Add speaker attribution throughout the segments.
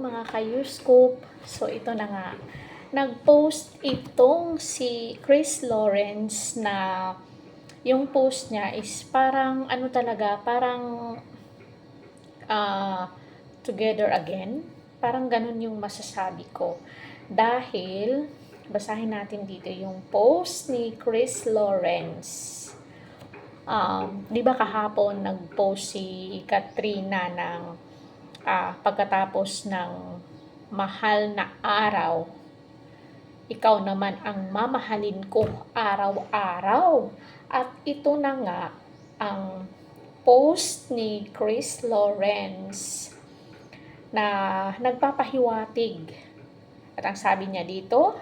Speaker 1: mga ka-Scoop. So ito na nga. Nag-post itong si Chris Lawrence na yung post niya is parang ano talaga, parang together again. Parang ganun yung masasabi ko. Dahil, basahin natin dito yung post ni Chris Lawrence. Di ba kahapon nag-post si Katrina ng pagkatapos ng mahal na araw, ikaw naman ang mamahalin ko araw-araw. At ito na nga ang post ni Chris Lawrence na nagpapahiwatig. At ang sabi niya dito,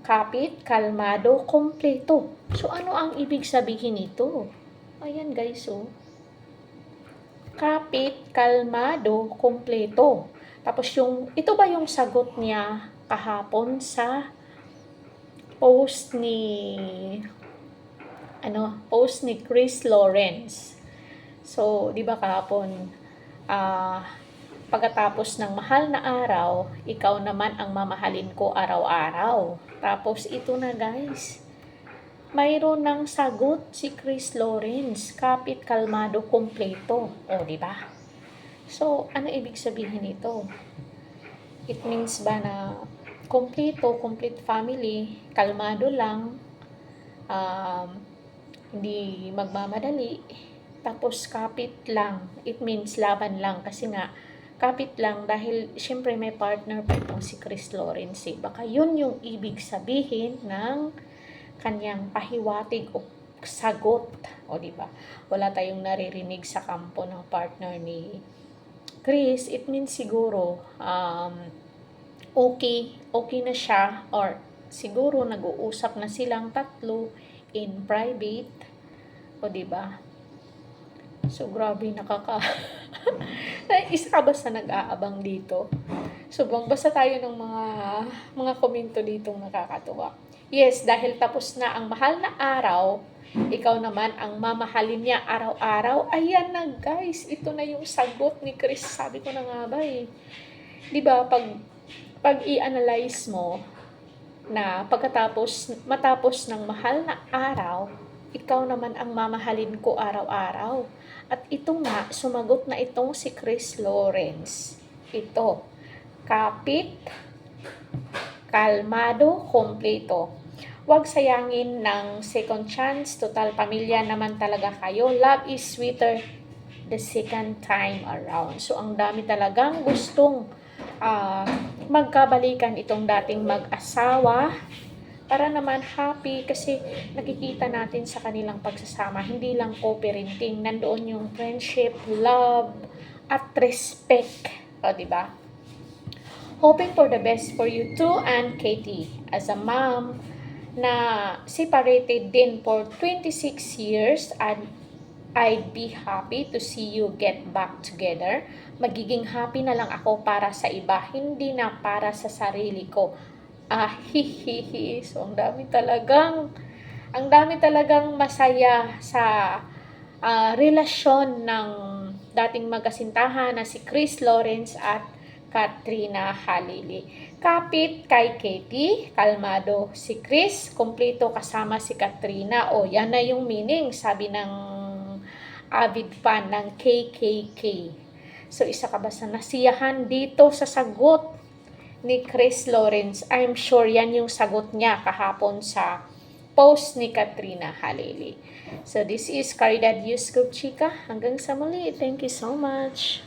Speaker 1: kapit, kalmado, kompleto. So ano ang ibig sabihin nito? Ayan guys, oh. Kapit, kalmado, kompleto. Tapos ito ba yung sagot niya kahapon sa post ni Chris Lawrence. So, di ba kahapon, pagkatapos ng mahal na araw, ikaw naman ang mamahalin ko araw-araw. Tapos ito na guys, mayroon ng sagot si Chris Lawrence, kapit, kalmado, kompleto. O, di ba? So, ano ibig sabihin nito? It means ba na kompleto, complete family, kalmado lang, hindi magmamadali, tapos kapit lang, it means laban lang, kasi nga, kapit lang dahil syempre may partner pa itong si Chris Lawrence. Baka yun yung ibig sabihin ng kanyang pahiwatig o sagot. O diba? Wala tayong naririnig sa kampo ng partner ni Chris. It means siguro okay na siya, or siguro nag-uusap na silang tatlo in private. O diba? So grabe, isa ka basta nag-aabang dito? So basta tayo ng mga komento ditong nakakatuwa. Yes, dahil tapos na ang mahal na araw, ikaw naman ang mamahalin niya araw-araw. Ayan na guys, ito na yung sagot ni Chris. Sabi ko na nga ba eh. Diba, pag i-analyze mo na matapos ng mahal na araw, ikaw naman ang mamahalin ko araw-araw. At ito nga, sumagot na itong si Chris Lawrence. Ito, kapit, kalmado, kompleto. Huwag sayangin ng second chance. Total pamilya naman talaga kayo. Love is sweeter the second time around. So, ang dami talagang gustong magkabalikan itong dating mag-asawa para naman happy, kasi nakikita natin sa kanilang pagsasama, hindi lang co-parenting, nandoon yung friendship, love, at respect. O, diba? Hoping for the best for you too, and Katie. As a mom na separated din for 26 years, and I'd be happy to see you get back together. Magiging happy na lang ako para sa iba, hindi na para sa sarili ko. Hihihi. So, ang dami talagang masaya sa relasyon ng dating magkasintahan na si Chris Lawrence at Katrina Halili. Kapit kay Katie, kalmado si Chris, kompleto kasama si Katrina. O, yan na yung meaning, sabi ng avid fan ng KKK. So, isa ka ba sa nasiyahan dito sa sagot ni Chris Lawrence? I'm sure yan yung sagot niya kahapon sa post ni Katrina Halili. So, this is Caridad Scoop Chika. Hanggang sa muli. Thank you so much.